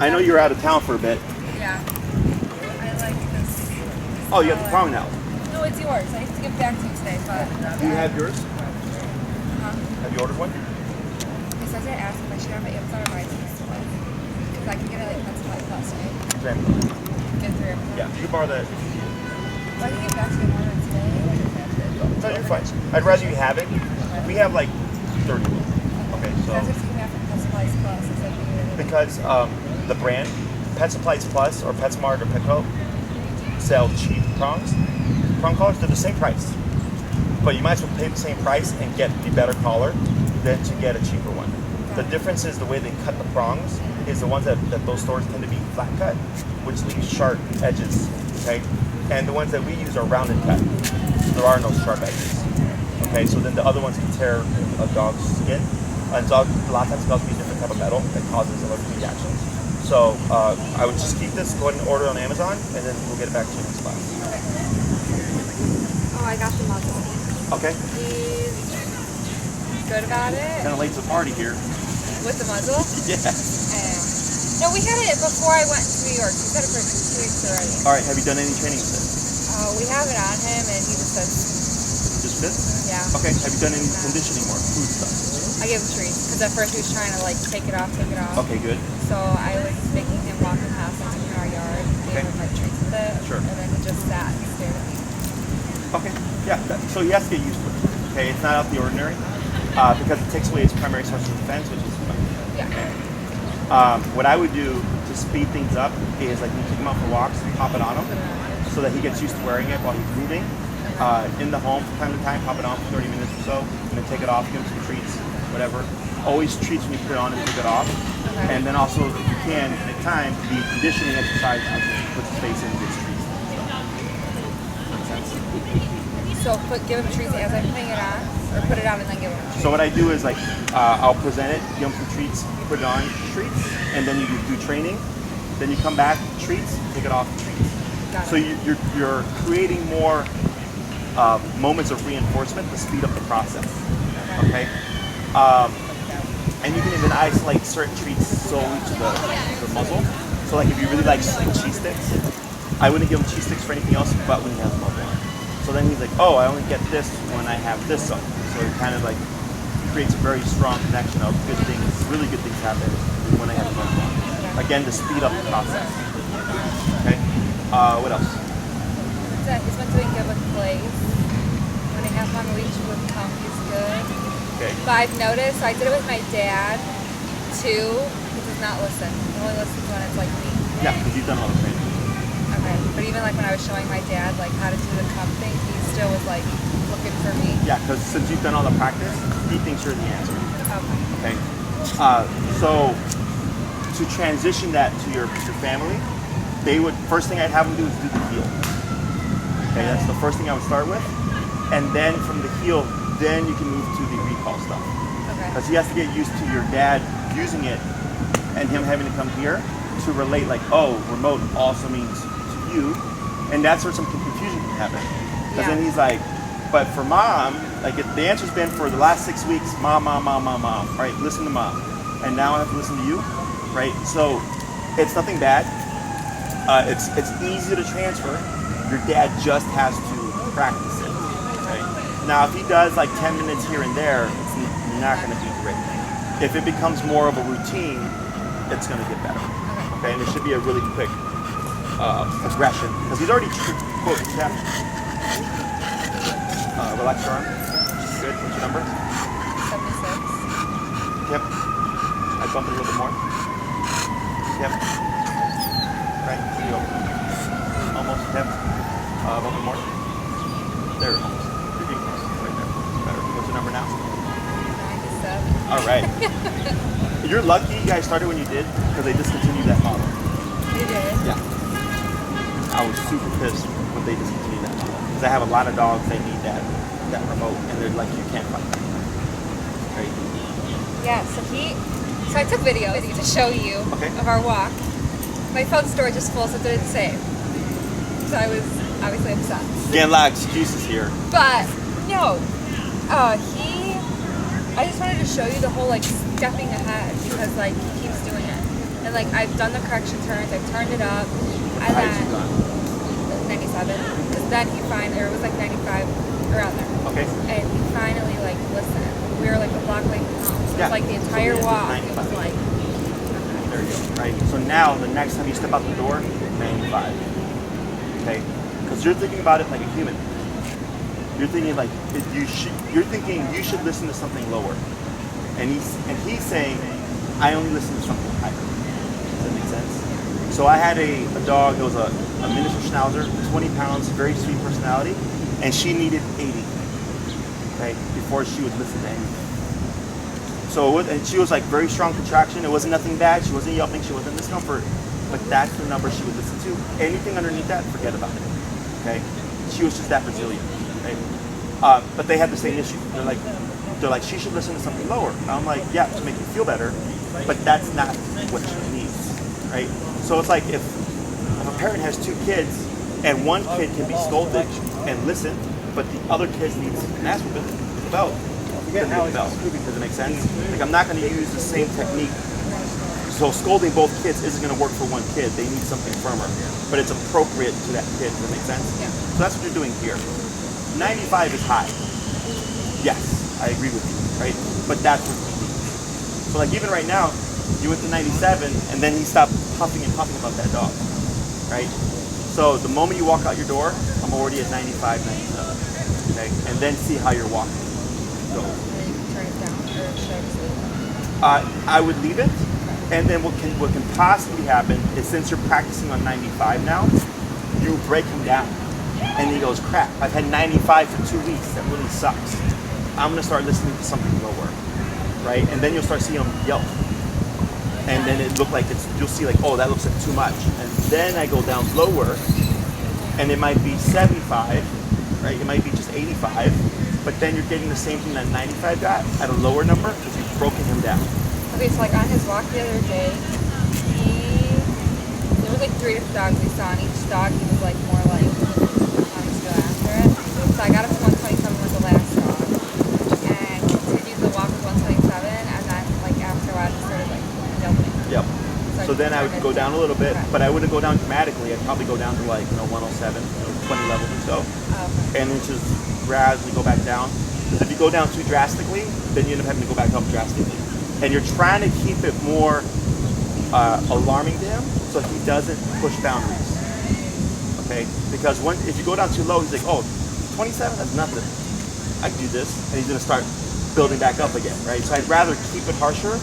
I know you're out of town for a bit. Yeah. I like this. Oh, you got the prong now. No, it's yours. I have to give it back to you today, but... Do you have yours? Huh? Have you ordered one? It says I asked if I should have my Amazon or my Amazon. Because I can get it like Pennsylvania Plus, right? Exactly. Get through everything. Yeah, you can borrow that. Well, I can get back to you more today. No, you're fine. I'd rather you have it. We have like 30 of them. Okay, so... That's what's coming out from Pet Supplies Plus. It's like Because the brand, Pet Supplies Plus or PetSmart or Petco, sell cheap prongs. Prong collars, they're the same price. But you might as well pay the same price and get the better collar than to get a cheaper one. The difference is the way they cut the prongs is the ones that those stores tend to be flat cut, which leaves sharp edges, okay? And the ones that we use are rounded cut. There are no sharp edges, okay? So then the other ones can tear a dog's skin. And a lot of times dogs use a different type of metal that causes allergic reactions. So I would just keep this, go ahead and order on Amazon, and then we'll get it back to you next class. Oh, I got the muzzle. Okay. He's good about it. Kind of late to the party here. With the muzzle? Yeah. No, we had it before I went to New York. We've had it for 2 weeks already. All right, have you done any training with it? We have it on him, and he just says, Just fits? yeah. Okay, have you done any conditioning or food stuff? I gave him treats, because at first he was trying to like take it off. Okay, good. So I was making him walk in the house and in our yard, gave him like treats with it. Sure. And then he just sat and stared at me. Okay, yeah, so he has to get used to it. Okay, it's not out of the ordinary because it takes away his primary source of defense, which is fun. Yeah. What I would do to speed things up is like you take him out for walks, pop it on him, so that he gets used to wearing it while he's moving. In the home from time to time, pop it on for 30 minutes or so, and then take it off, give him some treats, whatever. Always treats when you put it on and take it off. Okay. And then also, if you can, at time, the conditioning exercise, puts his face in and gets treats. Makes sense? So give him treats as I'm putting it on, or put it on and then give him treats? So what I do is like, I'll present it, give him some treats, put it on, treats, and then you do training. Then you come back, treats, take it off, treats. Got So it. you're creating more moments of reinforcement to speed up the process. Okay. And you can even isolate certain treats solely to the muzzle. So like if you really like cheese sticks, I wouldn't give him cheese sticks for anything else but when he has muzzle on. So then he's like, oh, I only get this when I have this on. So it kind of like creates a very strong connection of good things, really good things happen when I have muzzle on. Again, to speed up the process. Okay. What else? He's been doing good with plays. When I have him on the leash with him, he's good. Okay. But I've noticed, I did it with my dad too. He does not listen. He only listens when it's like me. Yeah, because you've done a lot of training. Okay. But even like when I was showing my dad like how to do the cup thing, he still was like looking for me. Yeah, because since you've done all the practice, he thinks you're the answer. Okay. Okay. So to transition that to your family, first thing I'd have them do is do the heel. Okay, that's the first thing I would start with. And then from the heel, then you can move to the recall stuff. Okay. Because he has to get used to your dad using it and him having to come here to relate like, oh, remote also means to you. And that's where some confusion can happen. Because then he's like, but for mom, like the answer's been for the last 6 weeks, mom. All right, listen to mom. And now I have to listen to you, right? So it's nothing bad. It's easy to transfer. Your dad just has to practice it. Okay? Now, if he does like 10 minutes here and there, it's not going to be great. If it becomes more of a routine, it's going to get better. Okay, and it should be a really quick aggression because he's already quote tapped. Relax your arm. Good. What's your number? 76. Yep. I bump it a little bit more. Yep. Right. Here you go. Almost. Yep. Bump it more. There. Almost. You're getting close. Right there. Better. What's your number now? 97. All right. You're lucky you guys started when you did because they discontinued that model. You did? Yeah. I was super pissed when they discontinued that model because I have a lot of dogs that need that remote and they're like, you can't find it. Right? Yeah, so I took videos to show you of our walk. My phone storage is full, so it didn't save. So I was obviously upset. Getting a lot of excuses here. But, no, I just wanted to show you the whole, like, stepping ahead because, like, he keeps doing it. And like I've done the correction turns, I've turned it up, and How you then gone? 97. Because then he finally, or it was like 95 around there. Okay. And he finally like listened. We were like a block away from home. So it was like the entire walk. It was like. There you go. Right. So now the next time you step out the door, 95. Okay. Because you're thinking about it like a human. You're thinking like you're thinking you should listen to something lower, and he's saying I only listen to something higher. Does that make sense? So I had a dog that was a miniature schnauzer, 20 pounds, very sweet personality, and she needed 80. Okay, before she would listen to anything. So and she was like very strong contraction. It wasn't nothing bad. She wasn't yelping. She wasn't discomfort. But that's the number she would listen to. Anything underneath that, forget about it. Okay, she was just that resilient. Right? But they had the same issue. They're like, she should listen to something lower. And I'm like, yeah, to make you feel better, but that's not what she needs, right? So it's like if a parent has two kids and one kid can be scolded and listen, but the other kid needs an ass whipping with the belt. Does it make sense? Like I'm not going to use the same technique. So scolding both kids isn't going to work for one kid. They need something firmer, but it's appropriate to that kid. Does that make sense? Yeah. So that's what you're doing here. 95 is high. Yes, I agree with you, right? But that's what he needs. So like even right now, you went to 97 and then he stopped huffing and puffing about that dog, right? So the moment you walk out your door, I'm already at 95, 97, okay? And then see how you're walking. Go. Turn it down, or should I just leave it? I would leave it, and then what can possibly happen is since you're practicing on 95 now, you break him down. And he goes, crap, I've had 95 for 2 weeks. That really sucks. I'm going to start listening to something lower, right? And then you'll start seeing him yelp. And then it look like you'll see like, oh, that looks like too much. And then I go down lower, and it might be 75, right? It might be just 85, but then you're getting the same thing that 95 got at a lower number because you've broken him down. Okay, so like on his walk the other day, there was like 3 different dogs we saw, and each dog he was like more like, so I got up to 127 with the last dog and continued the walk with 127, and then like after a while just started like yelping. Yep. So then I would go down a little bit, but I wouldn't go down dramatically. I'd probably go down to like 107, 20 levels or so, and then just gradually go back down. Because if you go down too drastically, then you end up having to go back up drastically. And you're trying to keep it more alarming to him so he doesn't push boundaries. Okay? Because if you go down too low, he's like, oh, 27, that's nothing. I can do this. And he's going to start building back up again, right? So I'd rather keep it harsher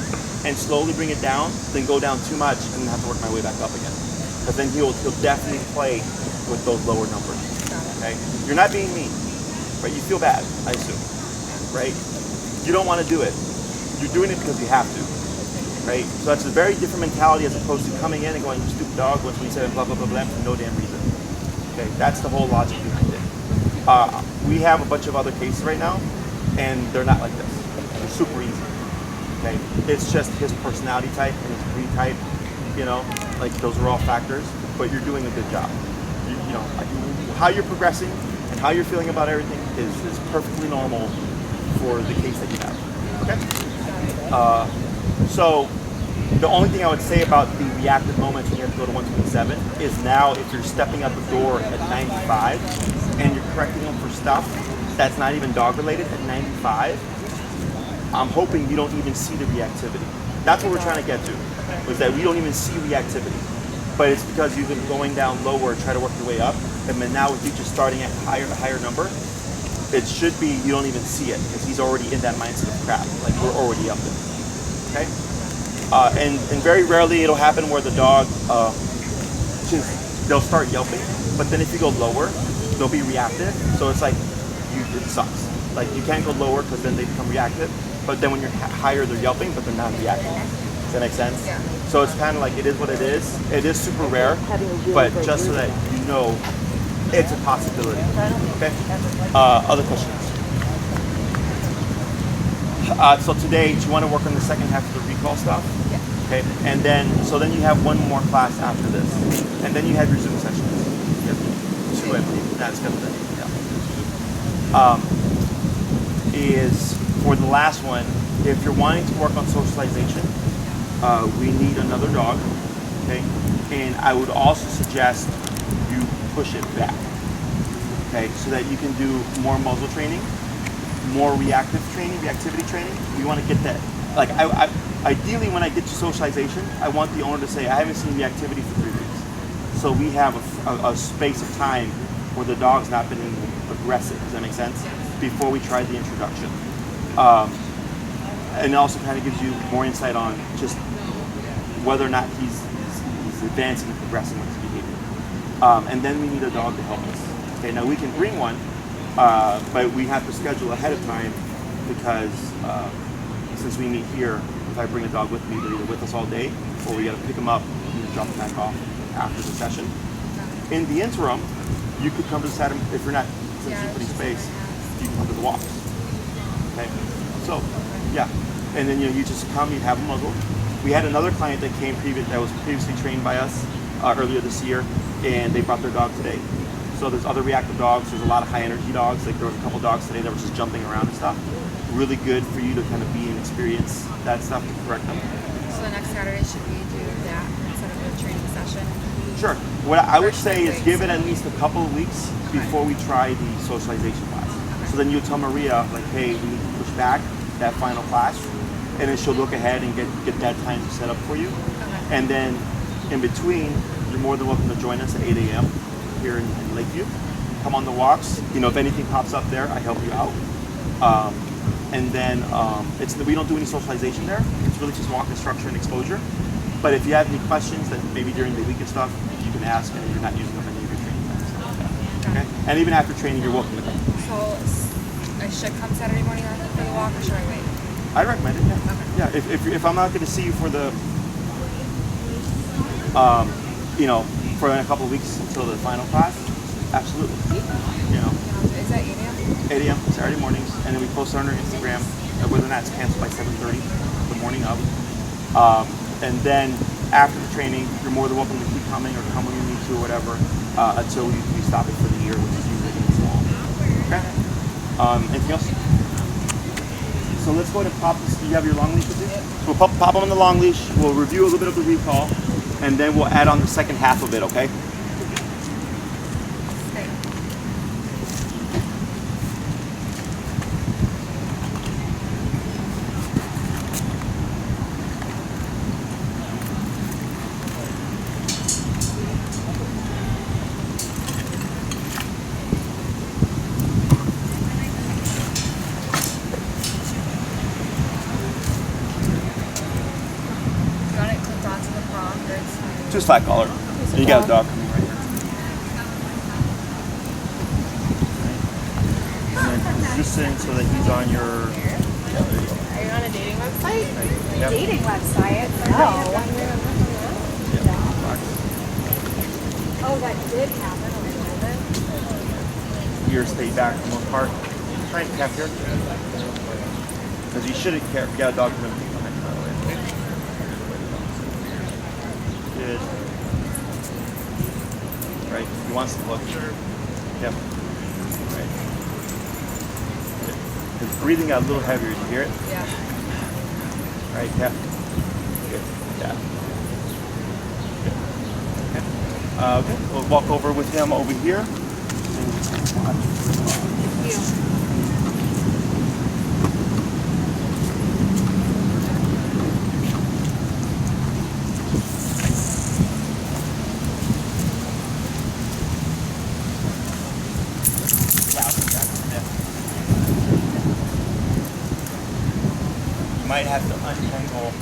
and slowly bring it down than go down too much and then have to work my way back up again. Because then he'll definitely play with those lower numbers. Okay? You're not being mean, right? You feel bad, I assume, right? You don't want to do it. You're doing it because you have to, right? So that's a very different mentality as opposed to coming in and going, you stupid dog, 127, blah, blah, blah, blah, for no damn reason. Okay? That's the whole logic behind it. We have a bunch of other cases right now, and they're not like this. They're super easy. Okay, it's just his personality type and his breed type. You know, like those are all factors. But you're doing a good job. You know, how you're progressing and how you're feeling about everything is perfectly normal for the case that you have. Okay. So the only thing I would say about the reactive moments when you have to go to 127 is now if you're stepping out the door at 95. And you're correcting them for stuff that's not even dog related at 95, I'm hoping you don't even see the reactivity. That's what we're trying to get to, was that we don't even see reactivity. But it's because you've been going down lower, try to work your way up, and then now with you just starting at a higher number, it should be you don't even see it, because he's already in that mindset of crap, like we're already up there, okay? And very rarely it'll happen where the dog, they'll start yelping, but then if you go lower, they'll be reactive, so it's like, it sucks. Like you can't go lower because then they become reactive, but then when you're higher, they're yelping, but they're not reacting. Does that make sense? Yeah. So it's kind of like, it is what it is. It is super rare, but just so that you know, it's a possibility. Okay? Other questions? So today, do you want to work on the second half of the recall stuff? Yeah. Okay, and then, so then you have one more class after this, and then you have your Zoom sessions. You have 2, I believe. That's good. Yeah. Is for the last one, if you're wanting to work on socialization, we need another dog, okay? And I would also suggest you push it back, okay? So that you can do more muzzle training, more reactivity training. We want to get that, like ideally when I get to socialization, I want the owner to say, I haven't seen reactivity for 3 weeks. So we have a space of time where the dog's not been aggressive, does that make sense? Before we try the introduction. And it also kind of gives you more insight on just whether or not he's advancing and progressing with his behavior. And then we need a dog to help us. Okay, now we can bring one, but we have to schedule ahead of time because since we meet here, if I bring a dog with me, they're either with us all day or we got to pick them up and drop them back off after the session. In the interim, you could come to the Saturday, if you're not, since you're putting space, you can come to the walks. Okay, so yeah, and then you just come, you have them muzzled. We had another client that came that was previously trained by us earlier this year, and they brought their dog today. So there's other reactive dogs. There's a lot of high energy dogs. Like there was a couple dogs today that were just jumping around and stuff. Really good for you to kind of be and experience that stuff to correct them. So the next Saturday, should we do that instead of a training session? Sure. What I would say is give it at least a couple of weeks before we try the socialization class. Okay. So then you tell Maria, like, hey, we need to push back that final class, and then she'll look ahead and get that time set up for you. Okay. And then in between, you're more than welcome to join us at 8 a.m. here in Lakeview. Come on the walks. You know, if anything pops up there, I help you out. And then we don't do any socialization there. It's really just walk instruction and exposure. But if you have any questions that maybe during the week and stuff, you can ask, and you're not using them in any of your training times. Okay? And even after training, you're welcome to come. So I should come Saturday morning for the walk, or should I wait? I recommend it. Yeah. Okay. Yeah. If I'm not going to see you for the, for a couple of weeks until the final class, absolutely. You know. Is that 8 a.m.? 8 a.m. Saturday mornings, and then we post on our Instagram whether or not it's canceled by 7:30 the morning of. And then after the training, you're more than welcome to keep coming or come when you need to or whatever until we stop it for the year, which is usually in the fall. Okay. Anything else? So let's go ahead and pop this. Do you have your long leash with you? So we'll pop them on the long leash. We'll review a little bit of the recall, and then we'll add on the second half of it. Okay. Just flat collar. And you got a dog coming right here. And then just sitting so that he's on your. Are you on a dating website? Yep. Dating website? Yeah. Oh, that did happen. I remember. Ears stay back for the most part. Try and cap here. Because you shouldn't care if you got a dog coming. Good. Right. He wants to look. Yep. Right. His breathing got a little heavier. Did you hear it? Yeah. Right. Yeah. Good. Yeah. Good. Okay. We'll walk over with him over here. Thank you. You might have to untangle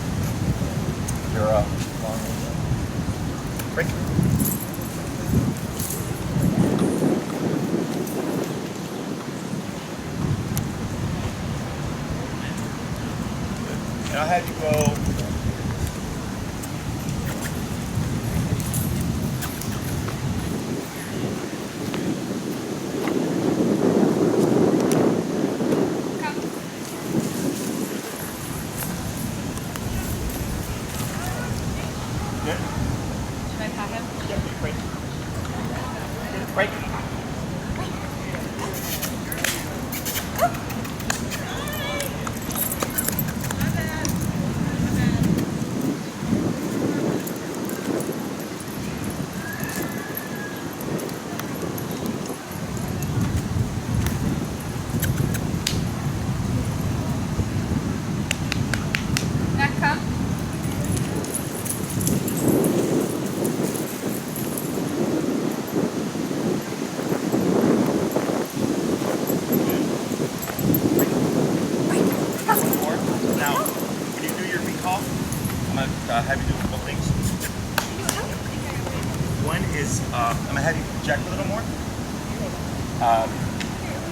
your long leash. Break. And I'll have you go. have you do a couple things. One is I'm gonna have you project a little more.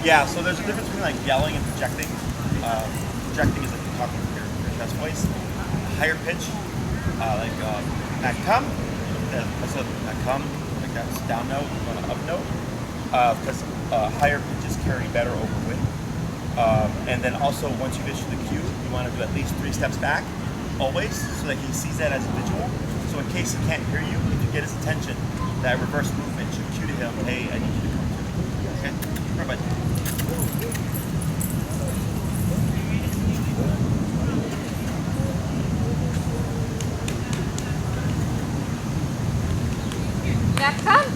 Yeah, so there's a difference between like yelling and projecting. Projecting is like you're talking with your chest voice. Higher pitch, like Mack come. That's a Mack come. Like that's down note. You want an up note because higher pitches carry better over wind. And then also once you've issued the cue, you want to do at least 3 steps back, always, so that he sees that as a visual. So in case he can't hear you, if you get his attention, that reverse movement should cue to him, hey, I need you to come to me. Okay? Everybody. Mack, come.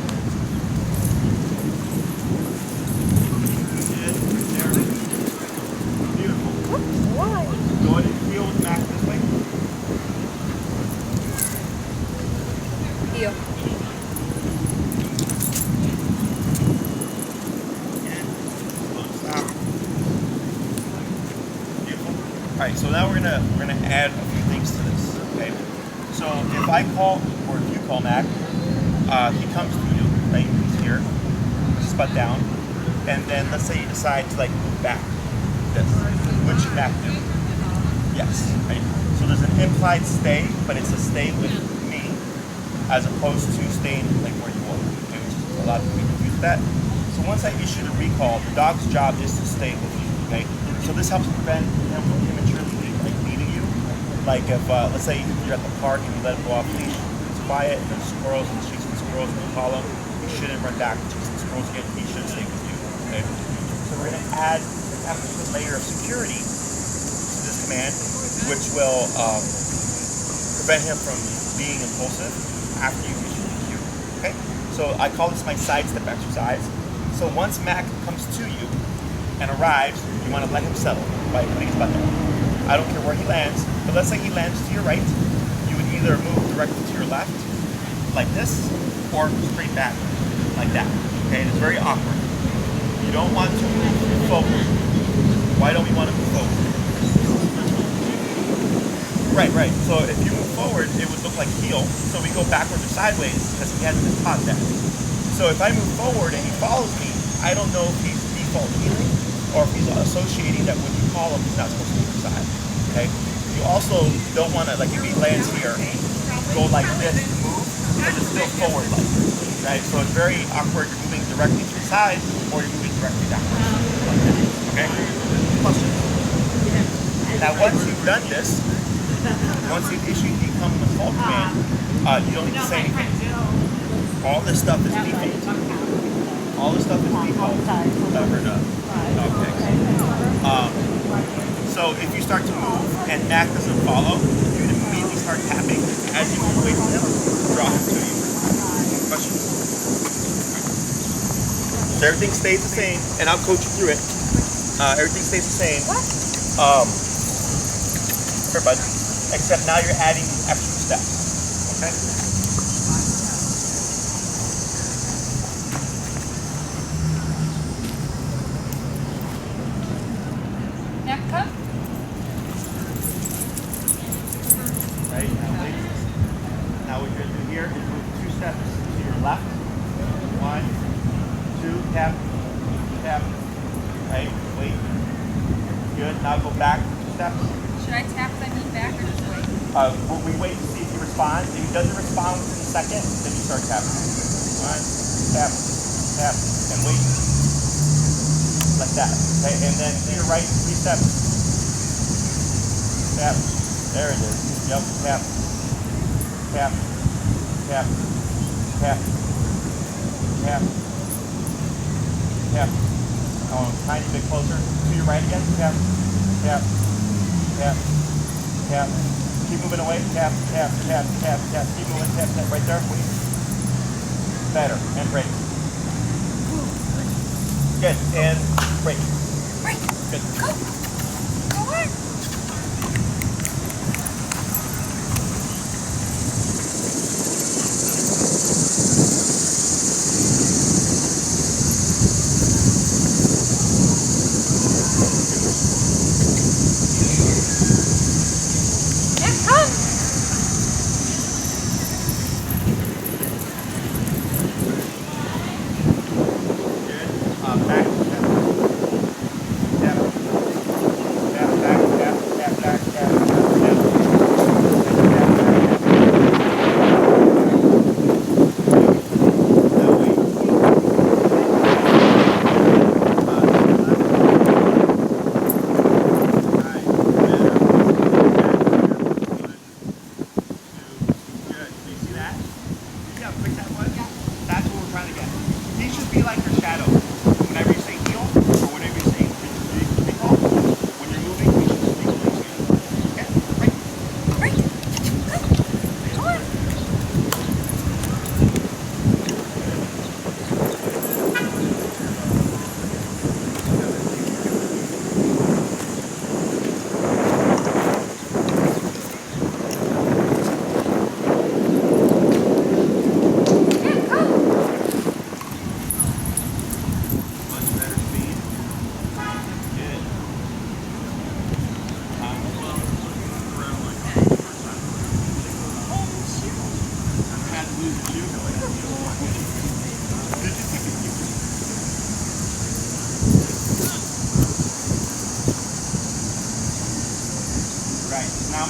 Alright, so now we're gonna add a few things to this. Okay. So if I call or if you call Mack, he comes to you, right? He's here, just butt down, and then let's say you decide to like move back. This. What should Mack do? Yes, right? So there's an implied stay, but it's a stay with me, as opposed to staying like where you are. Okay, which is a lot of people confuse that. So once I issue the recall, the dog's job is to stay with you. Okay. So this helps prevent him from prematurely like leaving you. Like if let's say you're at the park and you let him go off leash, it's quiet, and there's squirrels and chasing squirrels, and you call him, you shouldn't run back and chase the squirrels again. He should stay with you. Okay. So we're gonna add an extra layer of security to this command, which will prevent him from being impulsive after you issue the cue. Okay. So I call this my sidestep exercise. So once Mack comes to you and arrives, you want to let him settle by putting his butt down. I don't care where he lands, but let's say he lands to your right, you would either move directly to your left, like this, or straight back, like that. Okay, and it's very awkward. You don't want to move forward. Why don't we want to move forward? Right. So if you move forward, it would look like heel, so we go backwards or sideways because he hasn't been taught that. So if I move forward and he follows me, I don't know if he's default healing or if he's associating that when you call him, he's not supposed to be inside. Okay? You also don't want to, like if he lands here, go like this to move, because it's still forward like. Right? So it's very awkward. You're moving directly to the side or you're moving directly backwards. Okay? Questions? Now once you've done this, once you've issued the come and call command, you don't need to say anything. All this stuff is default. All this stuff is default. Okay. So if you start to move and Mack doesn't follow, you would immediately start tapping as you move away from him, draw him to you. Questions? So everything stays the same, and I'll coach you through it. Everything stays the same. Everybody, except now you're adding extra steps. Okay? Now what you're going to do here is move 2 steps to your left. 1, 2, tap, tap. Right, wait. Good. Now go back 2 steps. Should I tap as I mean back or just wait? We wait to see if he responds. If he doesn't respond within a second, then you start tapping. 1, tap, tap, and wait. Like that. Okay, and then to your right 3 steps. Tap. There it is. Yep, tap. Tap, tap, tap, tap, tap. Oh, tiny bit closer. To your right again. Tap, tap, tap, tap. Keep moving away. Tap, tap, tap, tap, tap. Keep moving. Tap, tap. Right there. Better. And break. Good. And break. Break. Good. Go. Go on.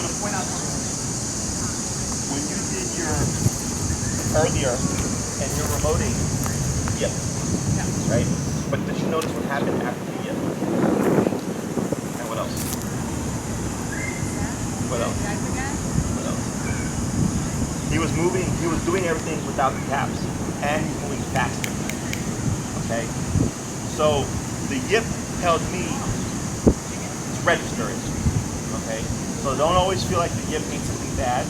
want to point out something. When you did your earlier and your remoting, yep, right? But did you notice what happened after the yep? And what else? What else? What else? He was moving, he was doing everything without the taps, and he's moving faster. Okay? So the yip tells me it's registering. Okay? So don't always feel like the yip means something bad.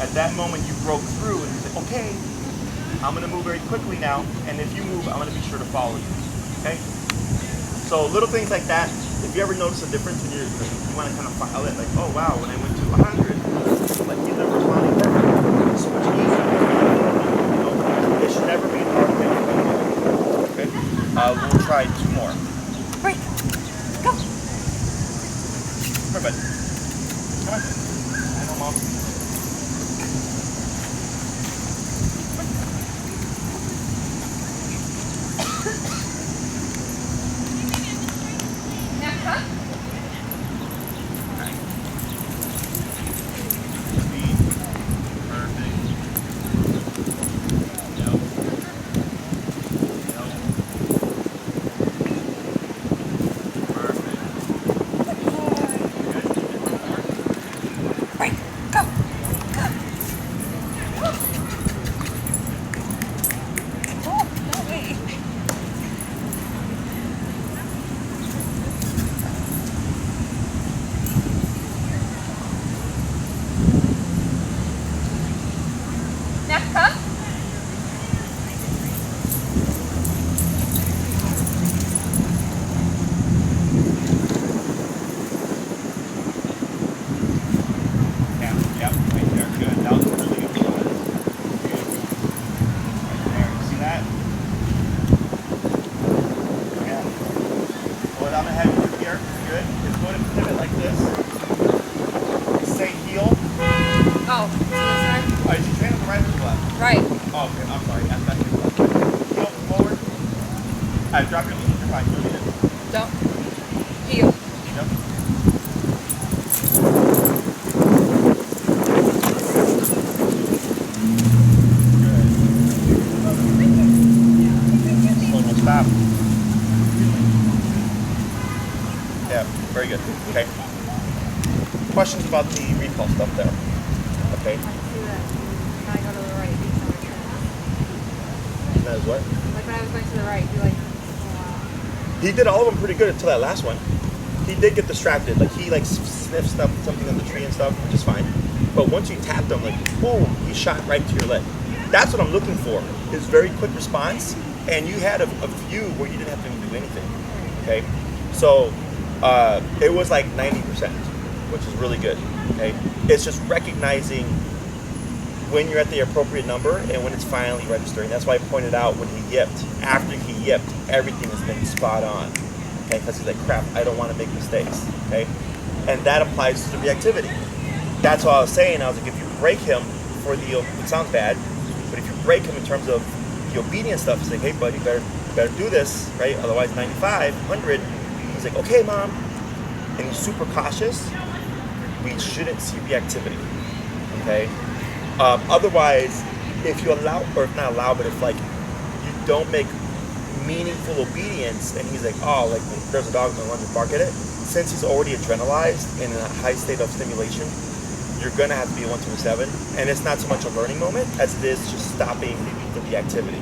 At that moment you broke through and you said, okay, I'm gonna move very quickly now, and if you move, I'm gonna be sure to follow you. Okay? So little things like that, if you ever notice a difference when you want to kind of file it, like, oh wow, when I went to 100, like you never responding perfect. It's so much easier. You know, it should never be an hard thing. Okay? We'll try 2 more. Break. Go. Come on, bud. Come on. I know, Mom. Right. Oh, okay, I'm sorry. That's not your left. Heel forward. Alright, drop your knees. You're fine. You don't need it. Don't. Heel. Yep. Good. Slow down, stop. Yeah, very good. Okay. Questions about the recall stuff there? Okay. That is what? Like when I was going to the right, you like, oh wow. He did all of them pretty good until that last one. He did get distracted. Like he like sniffed stuff, something on the tree and stuff, which is fine. But once you tapped him, like boom, he shot right to your leg. That's what I'm looking for. His very quick response. And you had a few where you didn't have to do anything. Okay, so it was like 90%, which is really good. Okay, it's just recognizing when you're at the appropriate number and when it's finally registering. That's why I pointed out when he yipped. After he yipped, everything has been spot on. Okay, because he's like, crap, I don't want to make mistakes. Okay, and that applies to the reactivity. That's what I was saying. I was like, if you break him for the, it sounds bad, but if you break him in terms of the obedience stuff, it's like, hey, buddy, you better do this, right? Otherwise, 95, 100. He's like, okay, Mom, and he's super cautious. We shouldn't see reactivity. Okay. Otherwise, if you allow, or if not allow, but if like you don't make meaningful obedience, and he's like, oh, like there's a dog in the lunge and bark at it. Since he's already adrenalized and in a high state of stimulation, you're gonna have to be a 127, and it's not so much a learning moment as it is just stopping the activity.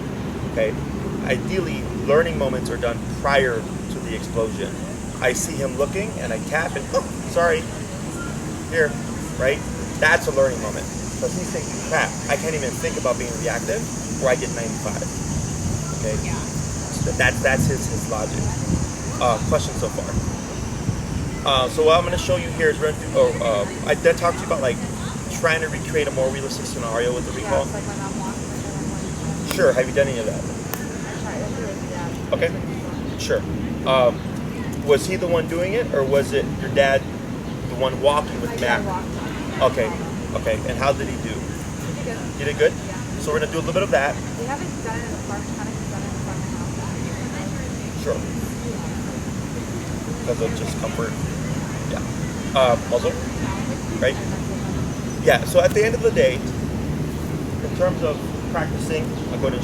Okay. Ideally, learning moments are done prior to the explosion. I see him looking, and I tap, and oh, sorry, here, right? That's a learning moment. Because he's thinking, crap, I can't even think about being reactive, or I get 95. Okay? Yeah. So that's his logic. Question so far. So what I'm going to show you here is, I did talk to you about like trying to recreate a more realistic scenario with the Yeah, recall. it's like my mom walking. Sure. Have you done any of that? I tried to do it, yeah. Okay. Sure. Was he the one doing it, or was it your dad, the one walking with Mack? Okay. Okay. And how did he do? He did good. He did good? Yeah. So we're gonna do a little bit of that. We haven't done it in the park, kind of done it in front of the house. Sure. Because of just comfort. Yeah. Muzzle. Right? yeah, so at the end of the day, in terms of practicing, I go to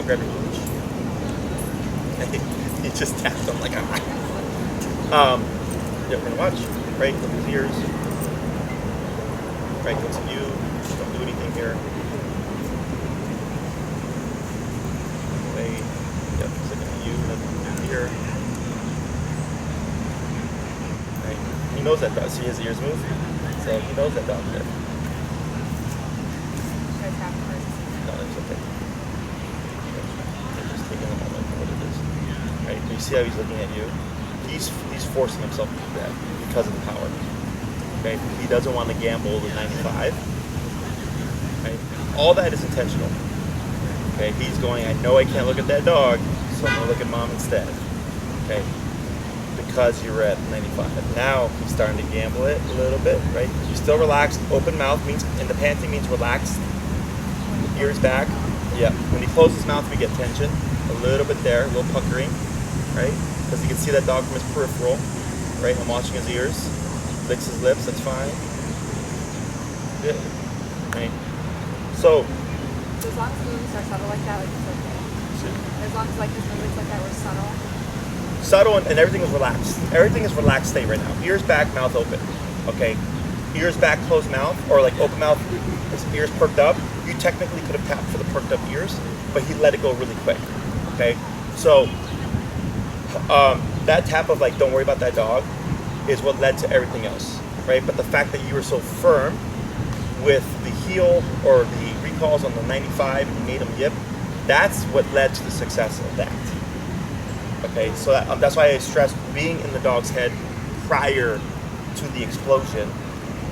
grab your leash. He just tapped him like yeah, we're gonna watch. Right, look at his ears. Right, looks at you. Don't do anything here. Wait. Yep, he's looking at you. Nothing to do here. Right. He knows that dog. See his ears move? So he knows that dog there. Should I tap first? No, it's okay. Just taking a moment for what it is. Right, you see how he's looking at you? He's forcing himself to do that because of the power. Okay, he doesn't want to gamble the 95. Right, all that is intentional. Okay, he's going, I know I can't look at that dog, so I'm gonna look at mom instead. Okay, because you're at 95. Now he's starting to gamble it a little bit, right? You're still relaxed. Open mouth means, and the panting means relaxed. Ears back. Yeah. When he closes his mouth, we get tension. A little bit there, a little puckering, right? Because you can see that dog from his peripheral, right? I'm watching his ears. Licks his lips, that's fine. Good. Right? So as long as the movements are subtle like that, like it's okay. As long as like his movements like that were subtle. Subtle and everything is relaxed. Everything is relaxed state right now. Ears back, mouth open. Okay. Ears back, closed mouth, or like open mouth, his ears perked up. You technically could have tapped for the perked up ears, but he let it go really quick. Okay. So that tap of like, don't worry about that dog, is what led to everything else, right? But the fact that you were so firm with the heel or the recalls on the 95 and you made him yip, that's what led to the success of that. Okay, so that's why I stress being in the dog's head prior to the explosion,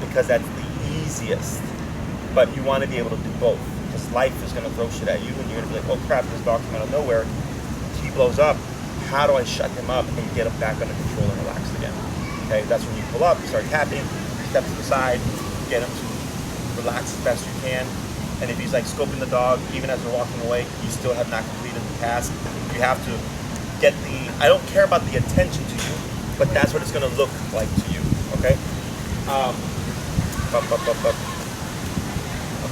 because that's the easiest. But you want to be able to do both, because life is going to throw shit at you and you're going to be like, oh crap, this dog came out of nowhere, he blows up. How do I shut him up and get him back under control and relaxed again? Okay, that's when you pull up, start tapping, step to the side, get him to relax as best you can. And if he's like scoping the dog, even as they're walking away, you still have not completed the task. You have to get I don't care about the attention to you, but that's what it's gonna look like to you, okay?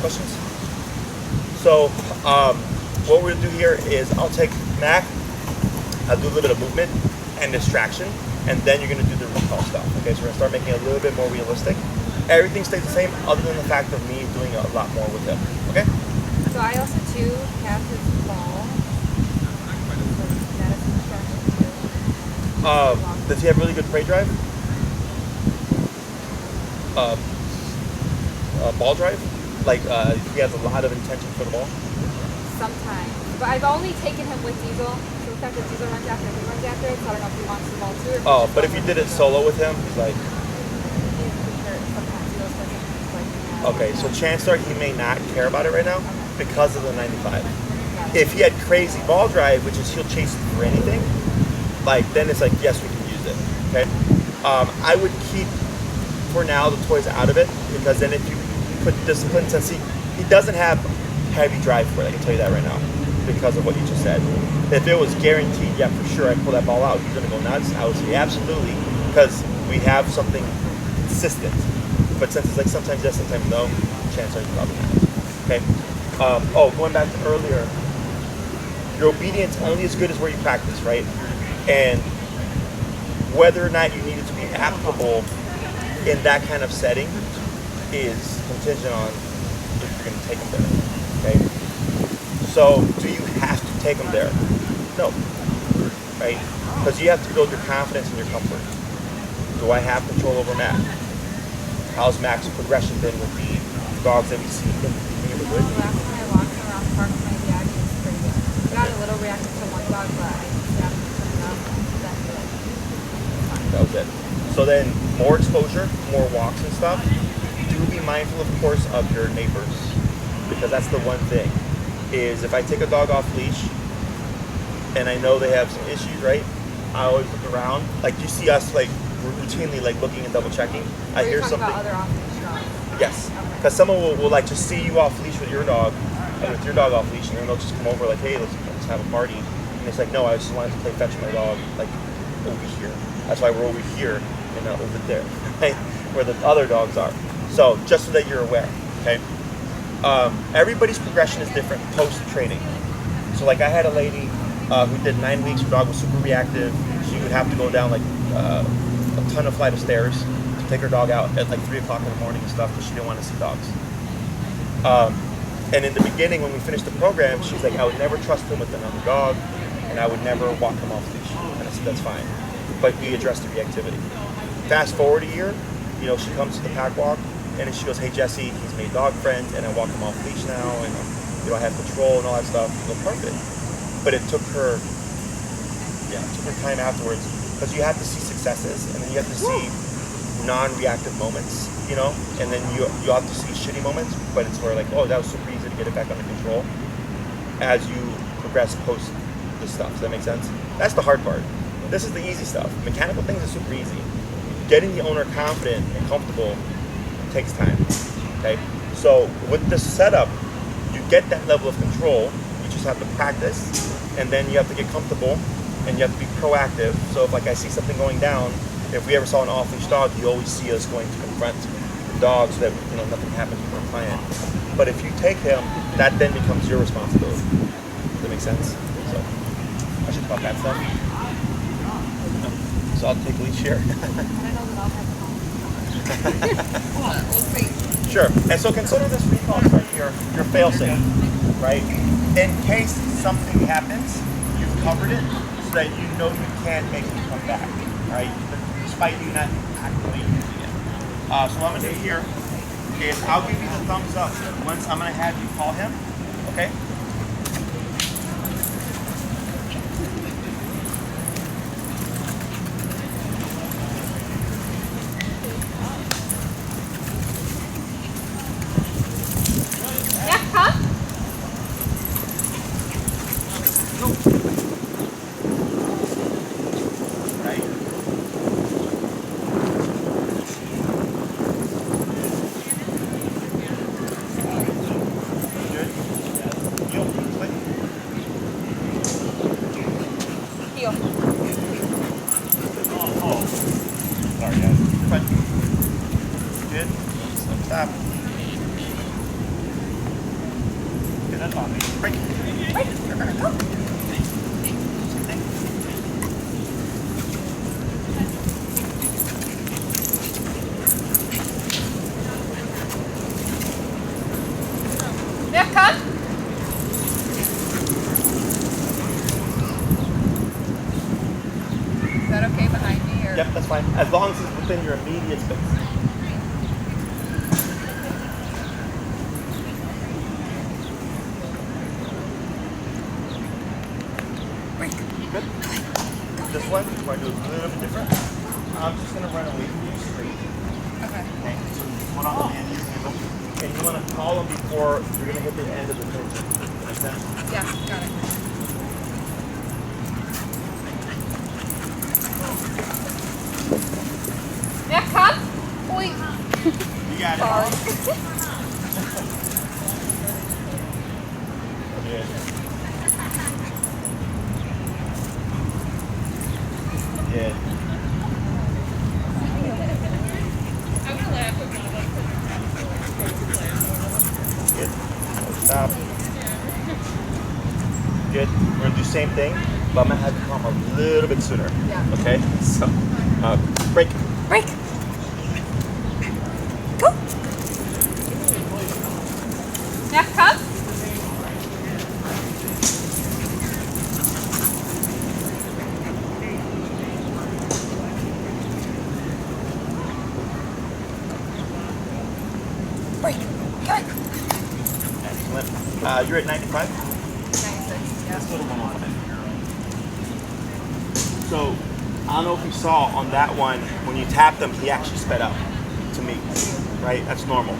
Questions? So, what we're gonna do here is I'll take Mack, I'll do a little bit of movement and distraction, and then you're gonna do the recall stuff. Okay, so we're gonna start making it a little bit more realistic. Everything stays the same other than the fact of me doing a lot more with him. Okay? So I also too have his ball. That is a distraction too. Does he have really good prey drive? Ball drive? Like he has a lot of intention for the ball? Sometimes. But I've only taken him with Diesel. So the fact that Diesel runs after he runs after it, so I don't know if he wants the ball too. Oh, but if you did it solo with him, he's like, okay, so chances are he may not care about it right now because of the 95. If he had crazy ball drive, which is he'll chase it for anything, like then it's like, yes, we can use it. Okay, I would keep for now the toys out of it, because then if you put discipline, since he doesn't have heavy drive for it, I can tell you that right now because of what you just said. If it was guaranteed, yeah, for sure, I pull that ball out, he's gonna go nuts. I would say absolutely, because we have something consistent. But since it's like sometimes yes, sometimes no, chances are you probably not. Okay. Going back to earlier, your obedience only as good as where you practice, right? And whether or not you need it to be applicable in that kind of setting is contingent on if you're going to take them there. Okay. So, do you have to take them there? No. Right? Because you have to build your confidence and your comfort. Do I have control over Mack? How's Mack's progression been with the dogs that we see in the neighborhood? Last time I walked around the park with my dad, he was pretty good. I got a little reactive to one dog, but I just happened to turn it up. That's it. That was it. So then, more exposure, more walks and stuff. Do be mindful, of course, of your neighbors, because that's the one thing. Is if I take a dog off leash, and I know they have some issues, right? I always look around. Like you see us, like we're routinely like looking and double checking. I hear something. About other off-leash dogs. Yes, because someone will like just see you off leash with your dog, and with your dog off leash, and then they'll just come over like, hey, let's have a party. And it's like, no, I just wanted to play fetch with my dog, like over here. That's why we're over here and not over there, right? Where the other dogs are. So just so that you're aware, okay? Everybody's progression is different post-training. So like I had a lady who did 9 weeks, her dog was super reactive. She would have to go down like a ton of flight of stairs to take her dog out at like 3 o'clock in the morning and stuff because she didn't want to see dogs. And in the beginning when we finished the program, she's like, I would never trust him with another dog and I would never walk him off leash. And I said, that's fine. But we addressed the reactivity. Fast forward a year, you know, she comes to the pack walk and then she goes, hey Jesse, he's made dog friends and I walk him off leash now and you know, I have control and all that stuff. Well, perfect. But it took her time afterwards because you have to see successes and then you have to see non-reactive moments, you know, and then you have to see shitty moments, but it's where like, oh, that was super easy to get it back under control as you progress post this stuff. Does that make sense? That's the hard part. This is the easy stuff. Mechanical things are super easy. Getting the owner confident and comfortable takes time, okay? So with this setup, you get that level of control, you just have to practice, and then you have to get comfortable, and you have to be proactive. So if like I see something going down, if we ever saw an off-leash dog, you always see us going to confront the dog so that, you know, nothing happens with our client. But if you take him, that then becomes your responsibility. Does that make sense? So I should talk about that stuff. So I'll take leash here. We'll see. Sure. And so consider this recall right here your fail-safe, right? In case something happens, you've covered it so that you know you can't make it come back, right? Despite you not actively using it. So what I'm going to do here is I'll give you the thumbs up once I'm going to have you call him, okay? Yep, that's fine. As long as it's within your immediate space. Good. This one, we're going to do a little bit different. I'm just going to run away from you straight. Okay. Okay. So one on the hand, you handle. And you want to call them before you're going to hit the end of the tension. Understand? Yeah, got it. Yeah, come. Oi. You got it. Sorry. Good. Good. I'm gonna laugh with one of Good. Stop. Good. We're gonna do the same thing, but I'm gonna have you come a little bit sooner. Yeah. Okay? So, break. Break. Go. Yeah, come. Break. Good. Excellent. You're at 95? 96, yeah. That's a little one off. So, I don't know if you saw on that one, when you tapped him, he actually sped up to me, right? That's normal.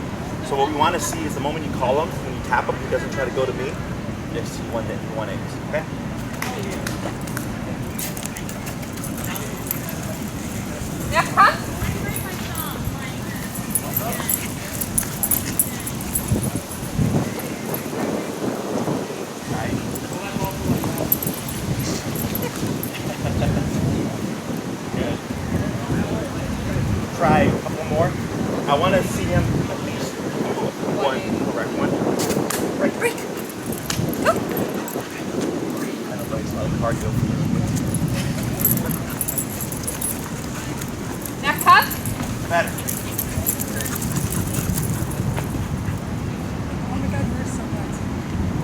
So what we want to see is the moment you call him, when you tap him, he doesn't try to go to me. It's 180, okay? Yeah, come. Try a couple more. I want to see him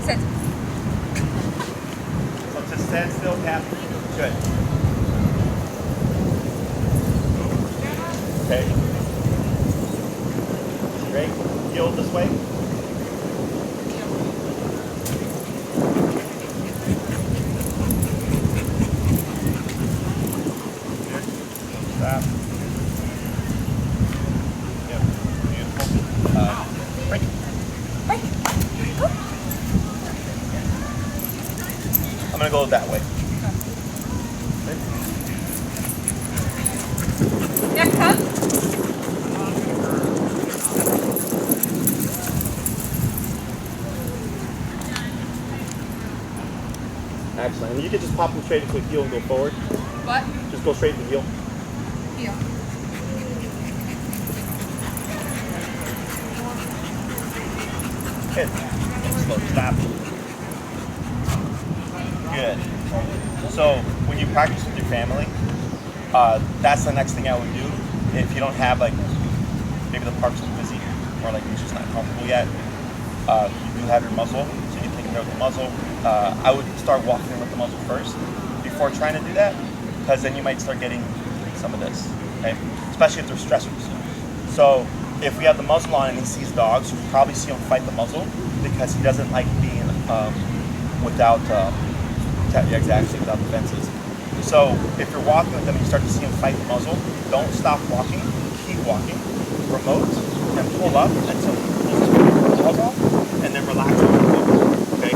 Sit. So just stand still, tap. Good. Okay. Great. Heel this way. Good. Stop. Yep. Beautiful. Break. Break. Go. I'm gonna go that way. Neck tuck. Excellent. And you can just pop them straight into a heel and go forward. What? Just go straight to the heel. Heel. Good. Slow. Stop. Good. So when you practice with your family, that's the next thing I would do. If you don't have, like, maybe the park's too busy or like you're just not comfortable yet, you do have your muzzle, so you take care of the muzzle. I would start walking with the muzzle first before trying to do that, because then you might start getting some of this, okay? Especially if they're stressors. So if we have the muzzle on and he sees dogs, you'll probably see him fight the muzzle because he doesn't like being without the fences. So if you're walking with them and you start to see him fight the muzzle, don't stop walking, keep walking, remote, and pull up until he pulls his paws off, and then relax on the muzzle, okay?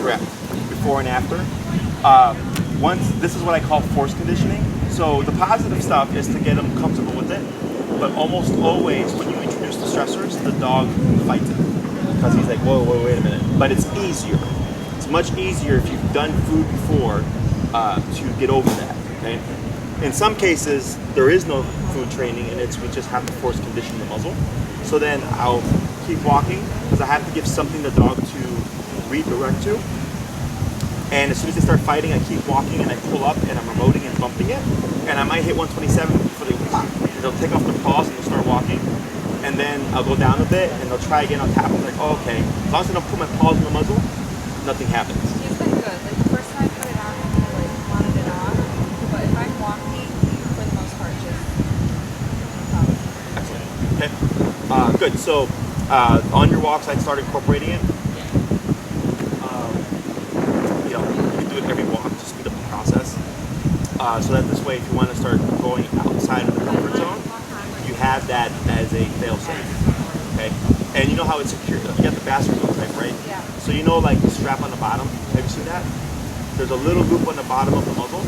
Correct. Before and after. This is what I call force conditioning. So the positive stuff is to get them comfortable with it, but almost always when you introduce the stressors, the dog fights it because he's like, whoa, wait a minute. But it's easier. It's much easier if you've done food before to get over that. Okay. In some cases, there is no food training, and we just have to force condition the muzzle. So then I'll keep walking because I have to give something the dog to redirect to. And as soon as they start fighting, I keep walking and I pull up and I'm remoting and bumping it. And I might hit 127 before they pop. And they'll take off their paws and they'll start walking. And then I'll go down a bit and they'll try again. I'll tap them like, oh, okay. As long as I don't put my paws in the muzzle, nothing happens. He's been good. Like the first time I put it on, I kind of like wanted it off. But if I'm walking, for the most part, just Excellent. Okay. Good. So on your walks, I'd start incorporating it. Every walk to speed up the process, so that this way, if you want to start going outside of the comfort zone, you have that as a fail-safe. Okay, and you know how it's secure. You got the bastard type, right? Yeah. So you know, like the strap on the bottom. Have you seen that? There's a little loop on the bottom of the muzzle.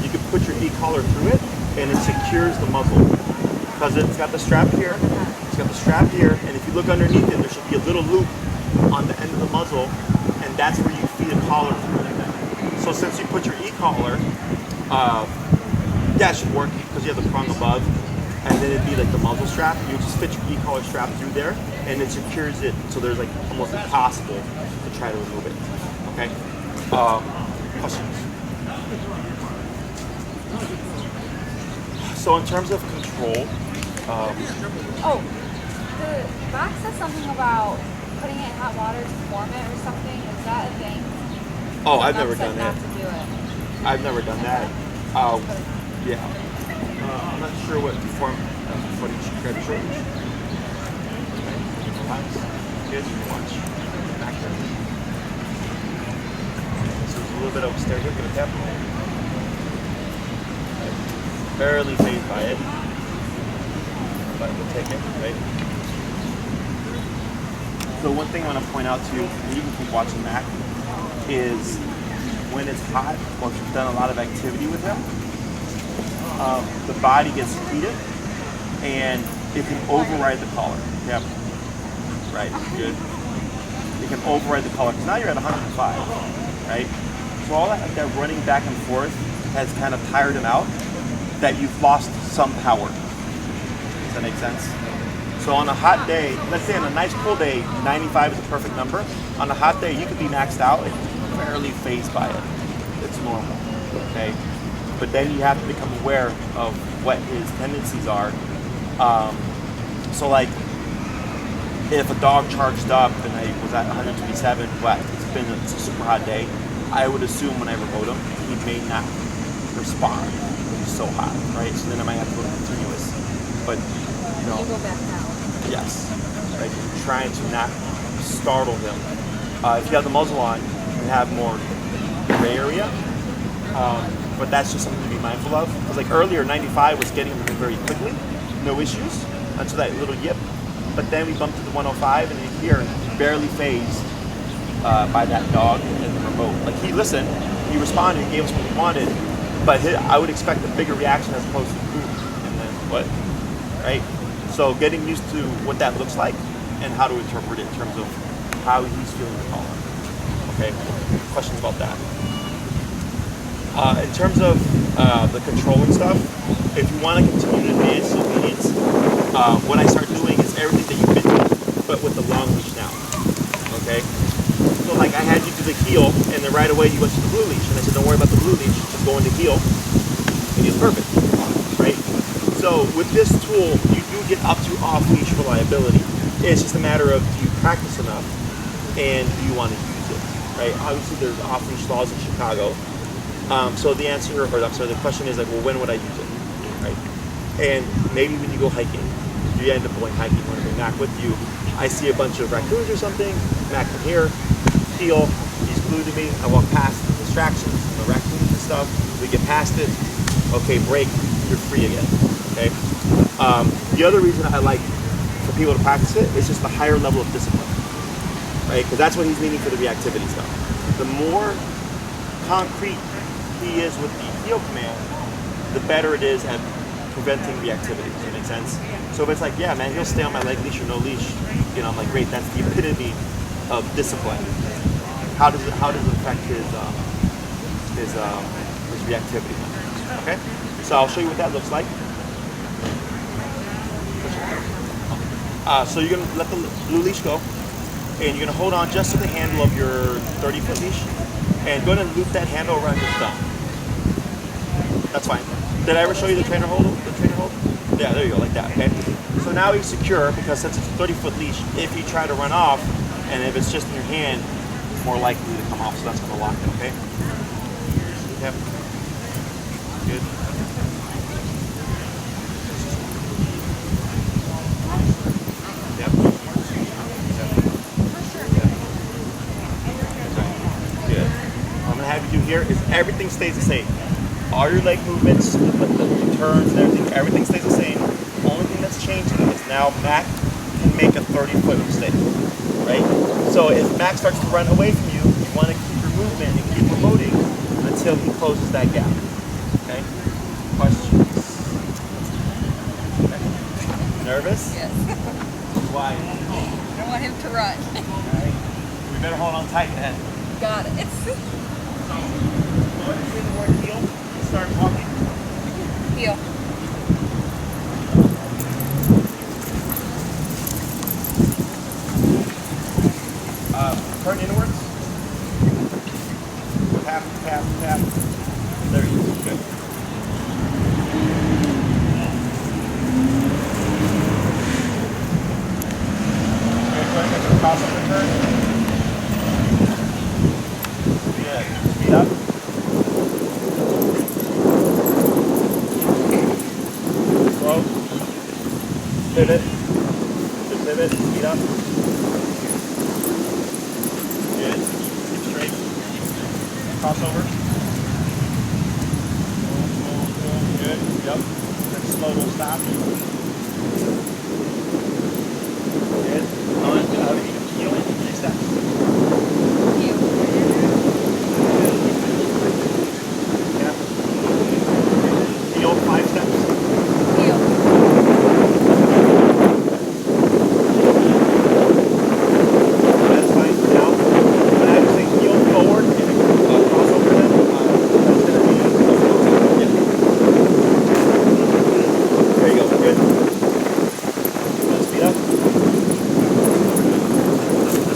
You can put your e-collar through it, and it secures the muzzle because it's got the strap here. It's got the strap here, and if you look underneath it, there should be a little loop on the end of the muzzle, and that's where you feed a collar through. So since you put your e-collar, that should work because you have the prong above, and then it'd be like the muzzle strap. You just fit your e-collar strap through there, and it secures it. So there's like almost impossible to try to remove it. Okay. Questions? So in terms of control, the box says something about putting it in hot water to form it or something. Is that a thing? oh, I've never done Not that. to do it. I've never done that. Yeah. I'm not sure what form footage you grab your shoulders. Okay. Relax. Kids, you can watch. Back there. So there's a little bit of stare here, give a tap. Barely phased by it. But we'll take it, right? So one thing I want to point out to you, and you can keep watching Mack, is when it's hot or if you've done a lot of activity with him, the body gets heated and it can override the collar. Yep. Right, good. It can override the collar because now you're at 105, right? So all that running back and forth has kind of tired him out, that you've lost some power. Does that make sense? So on a hot day, let's say on a nice cool day, 95 is a perfect number. On a hot day, you could be maxed out and barely phased by it. It's normal, okay? But then you have to become aware of what his tendencies are. So like, if a dog charged up and I was at 127, but it's a super hot day, I would assume when I remote him, he may not respond because he's so hot, right? So then I might have to go to continuous. But, you know. You go back down. Yes. Right? Trying to not startle him. If you have the muzzle on, you have more gray area. But that's just something to be mindful of. Because like earlier, 95 was getting him very quickly, no issues, until that little yip. But then we bumped to the 105, and in here, barely phased by that dog and the remote. Like he listened, he responded, he gave us what we wanted, but I would expect a bigger reaction as opposed to boom, and then what, right? So getting used to what that looks like and how to interpret it in terms of how he's feeling the collar. Okay, questions about that? In terms of the control and stuff, if you want to continue to advance obedience, what I start doing is everything that you've been doing, but with the long leash now. Okay? So like I had you do the heel, and then right away you went to the blue leash, and I said, don't worry about the blue leash, just go into heel, and he's perfect, right? So with this tool, you do get up to off-leash reliability. It's just a matter of, do you practice enough, and do you want to use it, right? Obviously there's off-leash laws in Chicago. So the answer, or I'm sorry, the question is like, well, when would I use it, right? And maybe when you go hiking, you end up going hiking, want to bring Mack with you. I see a bunch of raccoons or something, Mack from here, heel, he's glued to me, I walk past the distractions, the raccoons and stuff, we get past it, okay, break, you're free again, okay? The other reason I like for people to practice it is just the higher level of discipline, right? Because that's what he's needing for the reactivity stuff. The more concrete he is with the heel command, the better it is at preventing reactivity. Does that make sense? So if it's like, yeah, man, he'll stay on my leg leash or no leash, you know, I'm like, great, that's the epitome of discipline. How does it affect his reactivity? Okay, so I'll show you what that looks like. So you're gonna let the blue leash go, and you're gonna hold on just to the handle of your 30-foot leash, and go ahead and loop that handle around your thumb. That's fine. Did I ever show you the trainer hold? Yeah, there you go, like that, okay? So now he's secure, because since it's a 30-foot leash, if you try to run off, and if it's just in your hand, it's more likely to come off, so that's gonna lock it, okay? Yep. Good. Yep. Good. What I'm gonna have you do here is everything stays the same. All your leg movements, the turns and everything stays the same. The only thing that's changing is now Mack can make a 30-foot mistake, right? So if Mack starts to run away from you, you want to keep your movement and keep promoting until he closes that gap, okay? Questions? Okay. Nervous? Yes. Why? I don't want him to run. All right. We better hold on tight then. Got it. What is the word heel? Start walking. Heel. Turn inwards. Tap, tap, tap. There you go. Good. Okay, crossover turn. Good. Speed up. Slow. Pivot. Good pivot. Speed up. Good. Keep straight. Crossover. Good. Yep. Then slow little stop. Good. How do you heel? 3 steps. Heel. Yeah. Heel 5 steps. Heel. That's fine. Now, when I say heel forward and crossover, then that's going to be yeah. There you go. Good. Now speed up.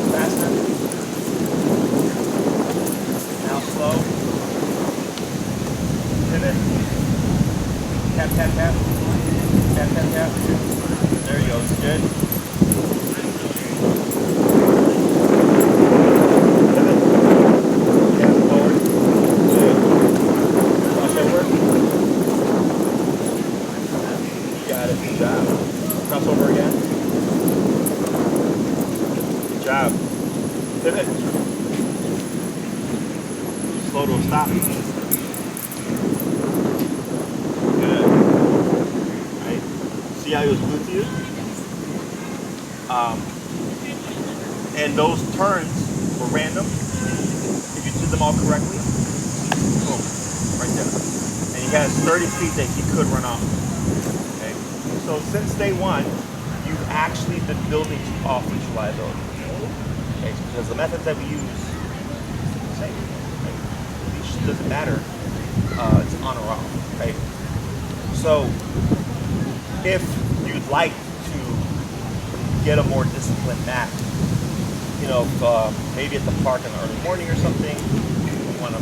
Faster. Now slow. Pivot. Tap, tap, tap. Tap, tap, tap. There you go. It's good. Got it. Good job. Cross over again. Good job. Pivot. Slow to a stop. Good. Right. See how he was glued to you? And those turns were random. If you did them all correctly, boom, right there. And he has 30 feet that he could run off. Okay. So since day one, you've actually been building off-leash reliability. Okay. Because the methods that we use is the same. Right? Leash doesn't matter. It's on or off. Right. So if you'd like to get a more disciplined Mack, you know, maybe at the park in the early morning or something, you want to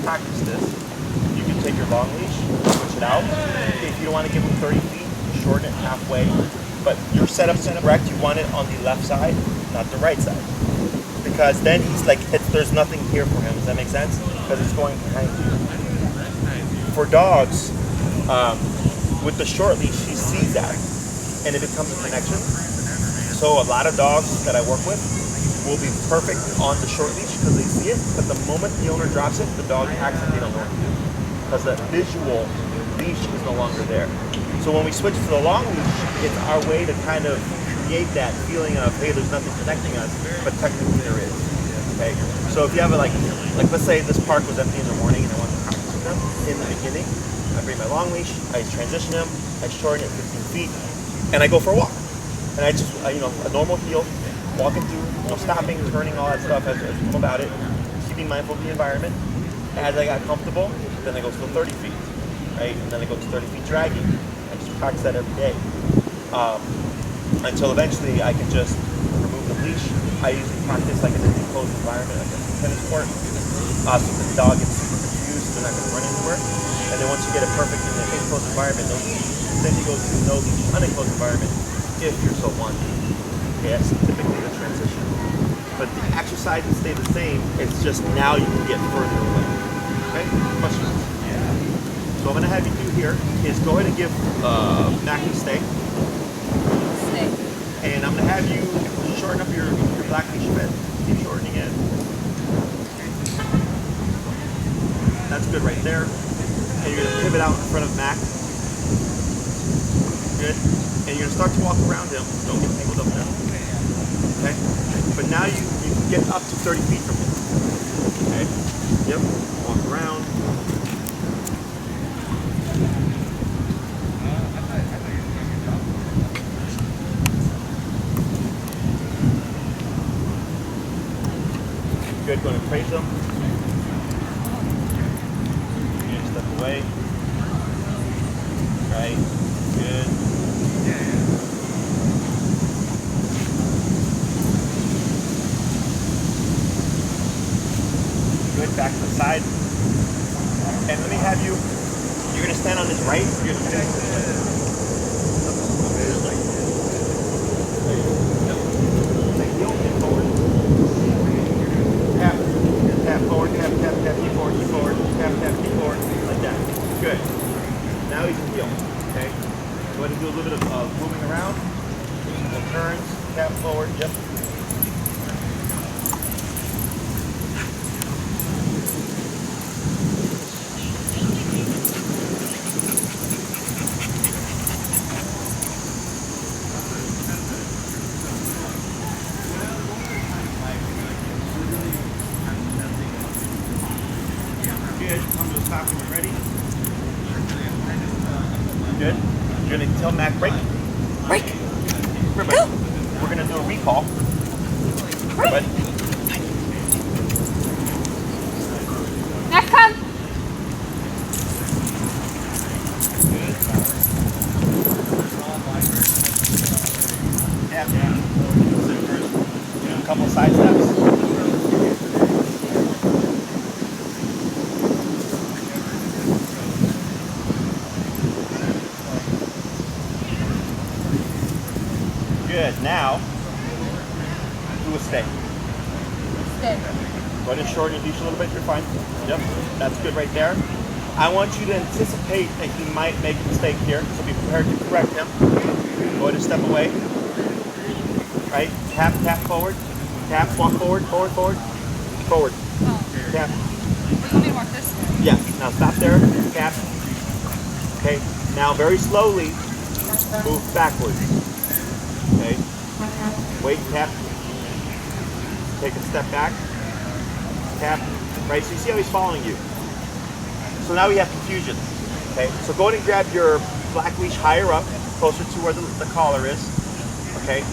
practice this, you can take your long leash, switch it out. If you don't want to give him 30 feet, shorten it halfway. But your setup's correct, you want it on the left side, not the right side. Because then he's like, there's nothing here for him. Does that make sense? Because it's going behind you. For dogs, with the short leash, he sees that, and it becomes a connection. So a lot of dogs that I work with will be perfect on the short leash because they see it, but the moment the owner drops it, the dog acts like they don't know what to do because the visual leash is no longer there. So when we switch to the long leash, it's our way to kind of create that feeling of, hey, there's nothing connecting us, but technically there is. Okay. So if you have like let's say this park was empty in the morning and I want to practice with them in the beginning, I bring my long leash, I transition him, I shorten it 15 feet, and I go for a walk. And I just, a normal heel, walking through, stopping, turning, all that stuff as we come about it, keeping mindful of the environment. As I got comfortable, then I go to 30 feet, right? And then I go to 30 feet dragging. I just practice that every day until eventually I can just remove the leash. I usually practice like in an enclosed environment, like a tennis court, so the dog gets super confused, they're not going to run anywhere. And then once you get it perfect in the enclosed environment, then you go to no leash, unenclosed environment if you're so wanting. Okay, that's typically the transition. But the exercises stay the same, it's just now you can get further away. Okay, questions? Yeah. So what I'm going to have you do here is go ahead and give Mack a stay. Stay. And I'm going to have you shorten up your black leash a bit. Keep shortening it. That's good right there. And you're going to pivot out in front of Mack. Good. And you're going to start to walk around him. Don't get tangled up there. Okay? But now you can get up to 30 feet from him. Okay? Yep. Walk around. Good. Going to praise him. And step away. Right. Good. Good, back to the side. And let me have you, you're going to stand on his right, you're going to stand on his right. Tap, tap forward, tap, tap, tap, keep forward, tap, tap, keep forward, like that. Good. Now you can heel, okay? Go ahead and do a little bit of moving around. And turns, tap forward, yep. Good, come to a stop when you're ready. Good. You're going to tell Mack, break. Break. Remember, Go. we're going to do a recall. Break. But Mack, come. tap, tap. So first, do a couple side steps. Good. Now, do a stay. Stay. Go ahead and shorten your leash a little bit. You're fine. Yep. That's good right there. I want you to anticipate that he might make a mistake here, so be prepared to correct him. Go ahead and step away. Right? Tap, tap forward. Tap, walk forward, forward, forward. Forward. Oh. Tap. You told me to walk this way. Yeah. Now stop there. Tap. Okay. Now very slowly move backwards. Okay. Wait, tap. Take a step back. Tap. Right? So you see how he's following you. So now we have confusion. Okay. So go ahead and grab your black leash higher up, closer to where the collar is. Okay.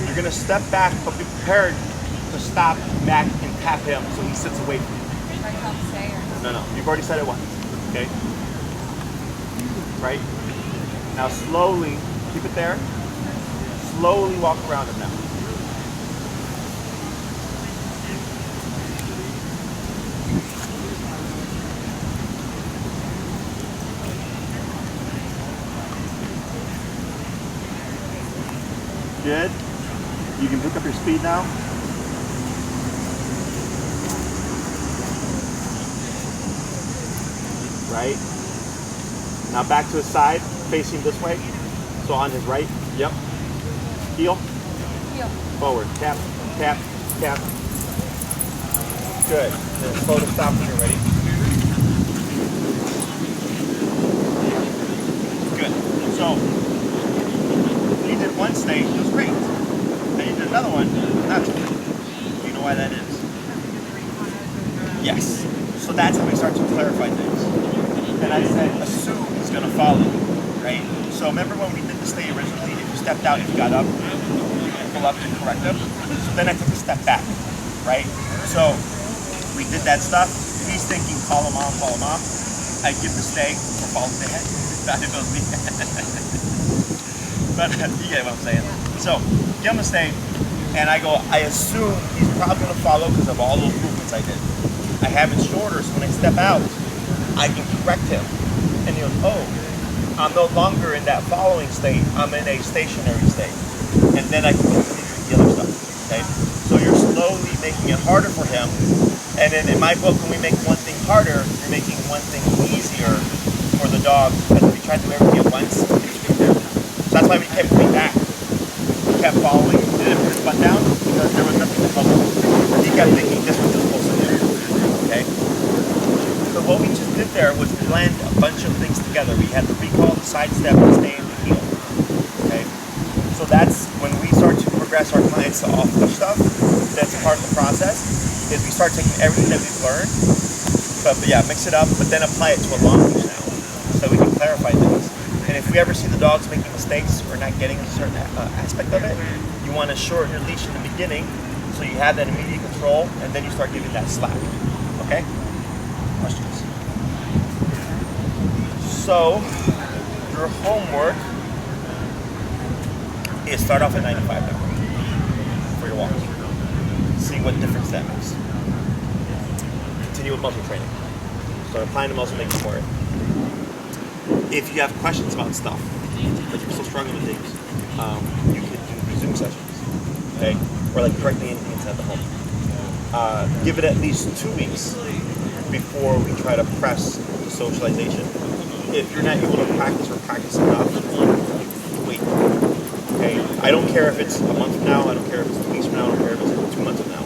You're gonna step back, but be prepared to stop Mack and tap him so he sits away from you. Should I tell him to stay or no? No, you've already said it once. Okay. Right. Now slowly keep it there. Slowly walk around him now. Good. You can pick up your speed now. Right. Now back to his side, facing this way. So on his right. Yep. Heel. Heel. Forward. Tap, tap, tap. Good. Then slow to stop when you're ready. Good. So you did one stage, it was great. Then you did another one, not so great. Do you know why that is? Yes. So that's how we start to clarify things. And I said, assume he's going to follow, right? So remember when we did the stay originally, if you stepped out, if you got up, you could pull up to correct him. So then I took a step back, right? So we did that stuff. He's thinking, follow mom, follow mom. I give the stay or follow the head. That goes me. But you get what I'm saying. So give him a stay, and I go, I assume he's probably going to follow because of all those movements I did. I have it shorter, so when I step out, I can correct him. And he goes, oh, I'm no longer in that following state. I'm in a stationary state. And then I can continue the other stuff, okay? So you're slowly making it harder for him. And then in my book, when we make one thing harder, you're making one thing easier for the dog. Because if you try to do everything at once, it's right there. So that's why we kept going back. We kept following, didn't put his butt down, because there was nothing to help him. He kept thinking this was just supposed to do, okay? So what we just did there was blend a bunch of things together. We had the recall, the sidestep, the stay, and the heel. Okay? So that's when we start to progress our clients to off-leash stuff. That's part of the process, is we start taking everything that we've learned, but yeah, mix it up, but then apply it to a long leash now, so we can clarify things. And if we ever see the dogs making mistakes or not getting a certain aspect of it, you want to shorten your leash in the beginning, so you have that immediate control, and then you start giving that slack. Okay? Questions? So, your homework is start off at 95 now for your walk. See what difference that makes. Continue with muscle training. Start applying the muscle, making more. If you have questions about stuff, but you're still struggling with things, you can do Zoom sessions, okay? Or like correcting anything inside the home. Give it at least 2 weeks before we try to press the socialization. If you're not able to practice or practice enough, wait. Okay? I don't care if it's a month from now, I don't care if it's 2 weeks from now, I don't care if it's 2 months from now.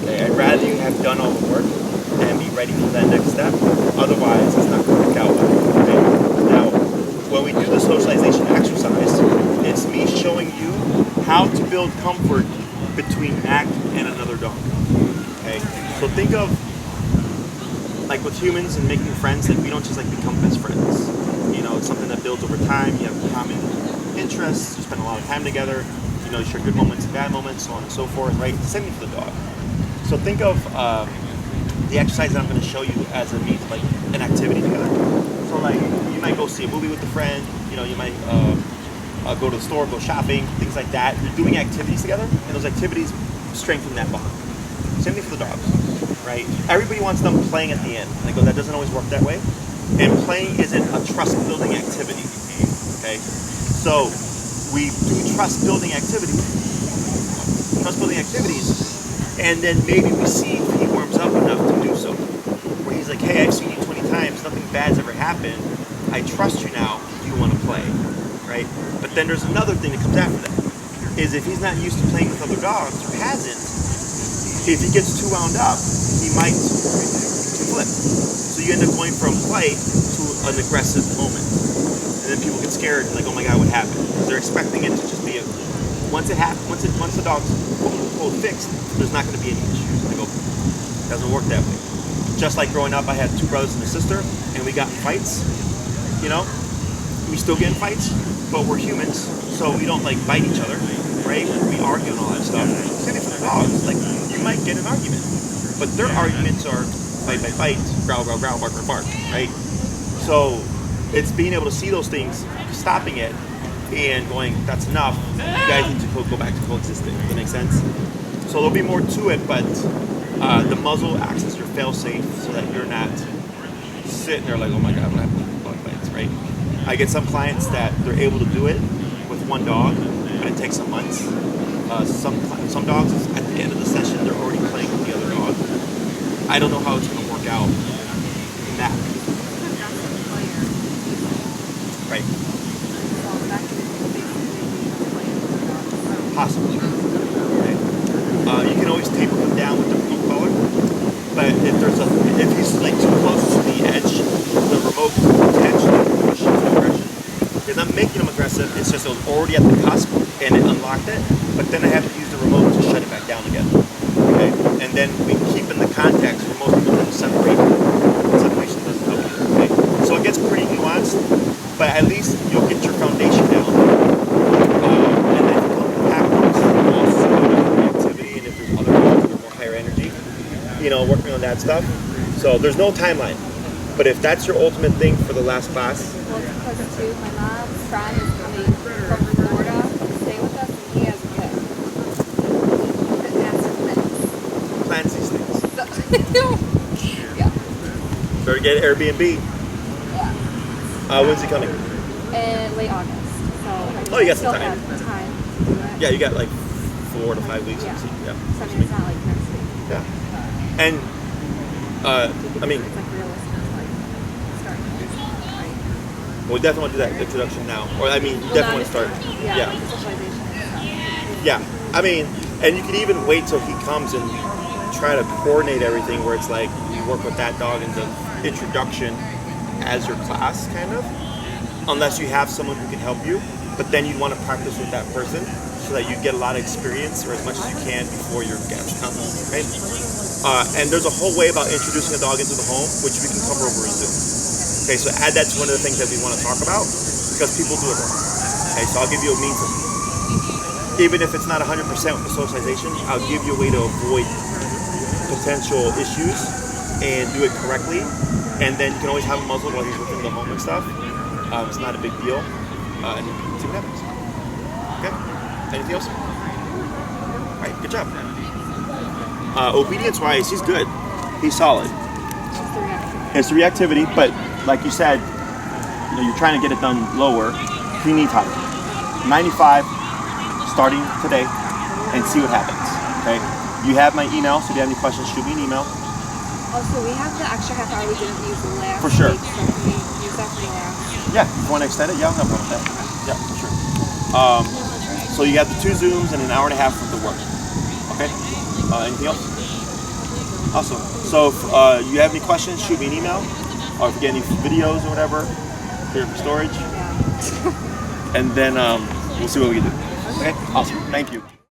Okay? I'd rather you have done all the work and be ready for that next step. Otherwise, it's not going to work out well. Okay? Now, when we do the socialization exercise, it's me showing you how to build comfort between Mack and another dog. Okay? So think of, like with humans and making friends, that we don't just like become best friends. You know, it's something that builds over time. You have common interests, you spend a lot of time together, you know, you share good moments and bad moments, so on and so forth, right? Same thing for the dog. So think of the exercise that I'm going to show you as a means of like an activity together. So like, you might go see a movie with a friend, you know, you might go to the store, go shopping, things like that. You're doing activities together, and those activities strengthen that bond. Same thing for the dogs. Right? Everybody wants them playing at the end. And I go, that doesn't always work that way. And playing isn't a trust-building activity. Okay? So we do trust-building activities, and then maybe we see if he warms up enough to do so. Where he's like, hey, I've seen you 20 times. times, nothing bad's ever happened. I trust you now. You want to play, right? But then there's another thing that comes after that. Is if he's not used to playing with other dogs or hasn't, if he gets too wound up, he might flip. So you end up going from play to an aggressive moment. And then people get scared and like, oh my God, what happened? Because they're expecting it to just be once the dog's quote fixed, there's not going to be any issues. Like, oh, it doesn't work that way. Just like growing up, I had 2 brothers and a sister, and we got in fights. You know, we still get in fights, but we're humans, so we don't like bite each other, right? We argue and all that stuff. Same thing for the dogs. Like, you might get an argument, but their arguments are bite, bite, bite, growl, growl, growl, bark, bark, bark, right? So it's being able to see those things, stopping it, and going, that's enough. You guys need to go back to coexisting. Does that make sense? So there'll be more to it, but the muzzle acts as your fail-safe so that you're not sitting there like, oh my God, what happened with bug bites, right? I get some clients that they're able to do it with one dog, but it takes some months. Some dogs, at the end of the session, they're already playing with the other dog. I don't know how it's going to work out in that. Right. Possibly. Okay. You can always taper him down with the remote collar, but if he's like too close to the edge, the remote can potentially push him to aggression. Because I'm making him aggressive, it's just it was already at the cusp and it unlocked it, but then I have to use the remote to shut it back down again. Okay? And then we keep in the context for most people to separate. Separation doesn't help you. Okay? So it gets pretty nuanced, but at least you'll get your foundation down. And then afterwards, also activity, and if there's other dogs that are more higher energy, you know, working on that stuff. So there's no timeline. But if that's your ultimate thing for the last class. Well, it's because too, my mom's friend is coming from Florida to stay with us, and he has a kid. Plans these things. Yeah. Better get Airbnb. Yeah. When's he coming? In late August. So Oh, you got some still time. have time to do it. Yeah, you got like 4 to 5 weeks. Yeah. Yeah. So I mean, it's not like next week. Yeah. And I mean, it's like realistic, like starting right? we definitely want to do that introduction now. Or I mean, you definitely want to start. Yeah. Like the socialization and stuff. Yeah. I mean, and you can even wait till he comes and try to coordinate everything where it's like you work with that dog in the introduction as your class, kind of. Unless you have someone who can help you, but then you'd want to practice with that person so that you get a lot of experience or as much as you can before your guest comes, right? And there's a whole way about introducing a dog into the home, which we can cover over in Zoom. Okay, so add that to one of the things that we want to talk about because people do it wrong. Okay, so I'll give you a means of, even if it's not 100% with the socialization, I'll give you a way to avoid potential issues and do it correctly. And then you can always have a muzzle while he's within the home and stuff. It's not a big deal. And see what happens. Okay? Anything else? All right, good job. Obedience-wise, he's good. He's solid. It's the reactivity, but like you said, you know, you're trying to get it done lower. He needs higher. 95, starting today, and see what happens. Okay? You have my email, so if you have any questions, shoot me an email. Also, we have the extra half hour we didn't use last For sure. week, so can we use that for the last? Yeah, if you want to extend it, yeah, I'll have one with that. Yeah, for sure. So you got the 2 Zooms and an hour and a half with the work. Okay? Anything else? Awesome. So if you have any questions, shoot me an email. Or if you get any videos or whatever, here for storage. Yeah. And then we'll see what we can do. Okay? Awesome. Thank you.